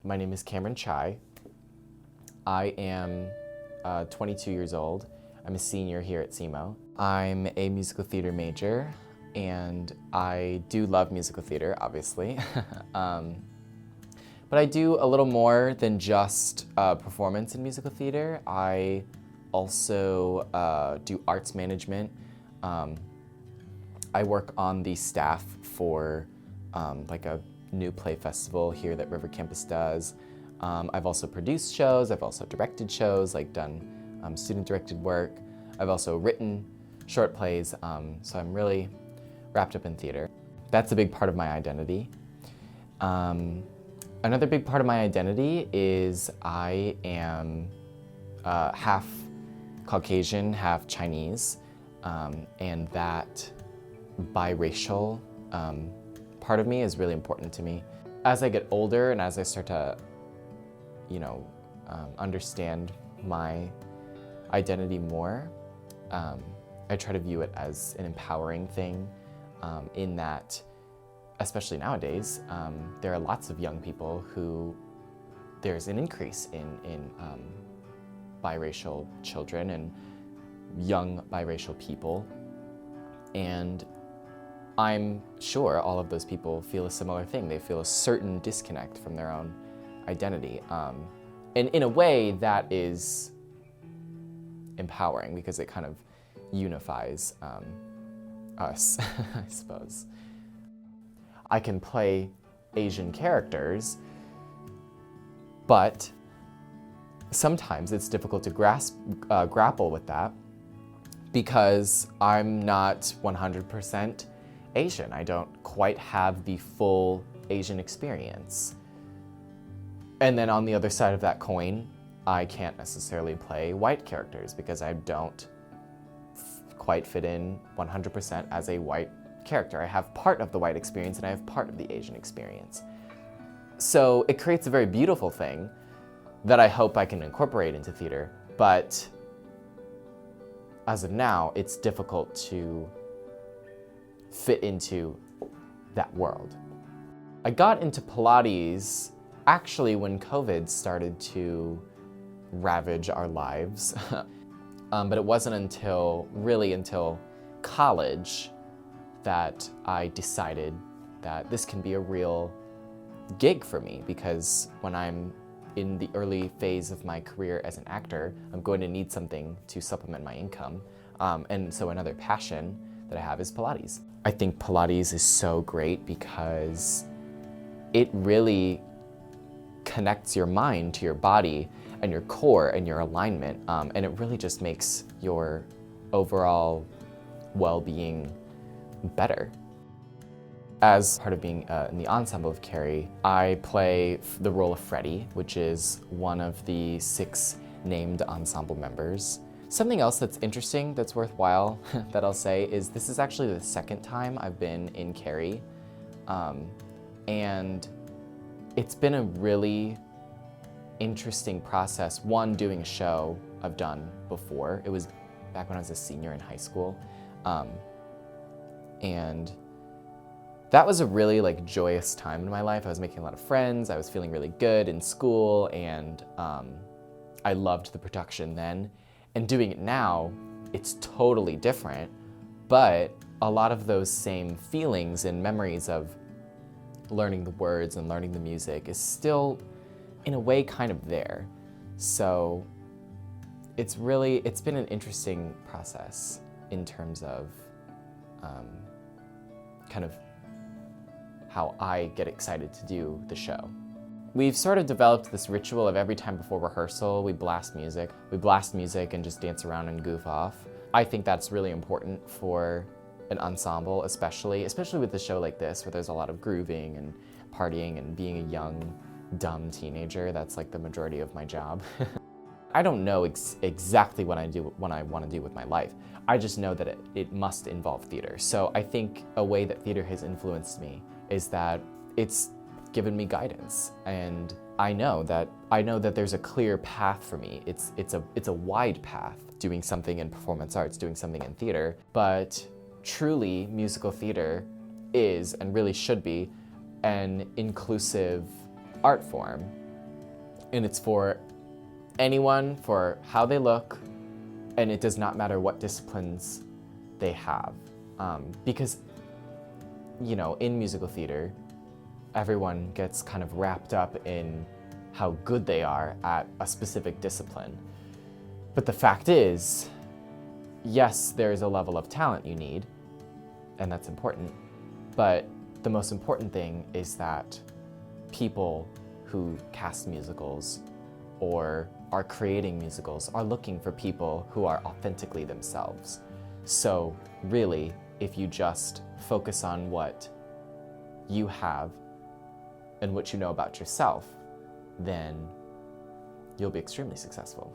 My name is Cameron Chai. I am 22 years old. I'm a senior here at SEMO. I'm a musical theater major, and I do love musical theater, obviously. But I do a little more than just performance in musical theater. I also do arts management. I work on the staff for like a new play festival here that River Campus does. I've also produced shows, I've also directed shows, like done student-directed work. I've also written short plays, so I'm really wrapped up in theater. That's a big part of my identity. Another big part of my identity is I am half Caucasian, half Chinese, and that biracial part of me is really important to me. As I get older and as I start to, understand my identity more, I try to view it as an empowering thing, in that, especially nowadays, there are lots of young people who there's an increase in biracial children and young biracial people. And I'm sure all of those people feel a similar thing. They feel a certain disconnect from their own identity. And in a way that is empowering because it kind of unifies us, I suppose. I can play Asian characters, but sometimes it's difficult to grapple with that because I'm not 100% Asian. I don't quite have the full Asian experience. And then on the other side of that coin, I can't necessarily play white characters because I don't quite fit in 100% as a white character. I have part of the white experience and I have part of the Asian experience. So it creates a very beautiful thing that I hope I can incorporate into theater, but as of now, it's difficult to fit into that world. I got into Pilates actually when COVID started to ravage our lives, but it wasn't until college that I decided that this can be a real gig for me, because when I'm in the early phase of my career as an actor, I'm going to need something to supplement my income. And so another passion that I have is Pilates. I think Pilates is so great because it really connects your mind to your body and your core and your alignment, and it really just makes your overall well-being better. As part of being in the ensemble of Carrie, I play the role of Freddie, which is one of the 6 named ensemble members. Something else that's interesting, that's worthwhile, that I'll say is this is actually the 2nd time I've been in Carrie, and it's been a really interesting process. One, doing a show I've done before. It was back when I was a senior in high school, and that was a really joyous time in my life. I was making a lot of friends, I was feeling really good in school, and I loved the production then. And doing it now, it's totally different, but a lot of those same feelings and memories of learning the words and learning the music is still, in a way, kind of there. So it's been an interesting process in terms of kind of how I get excited to do the show. We've sort of developed this ritual of every time before rehearsal, we blast music. We blast music and just dance around and goof off. I think that's really important for an ensemble, especially with a show like this, where there's a lot of grooving and partying and being a young, dumb teenager. That's the majority of my job. I don't know exactly what I want to do with my life. I just know that it must involve theater. So I think a way that theater has influenced me is that it's given me guidance, and I know that there's a clear path for me. It's a wide path, doing something in performance arts, doing something in theater, but truly musical theater is, and really should be, an inclusive art form And it's for anyone, for how they look, and it does not matter what disciplines they have. Because, you know, in musical theater, everyone gets kind of wrapped up in how good they are at a specific discipline. But the fact is, yes, there is a level of talent you need, and that's important, but the most important thing is that people who cast musicals or are creating musicals are looking for people who are authentically themselves. So really, if you just focus on what you have and what you know about yourself, then you'll be extremely successful.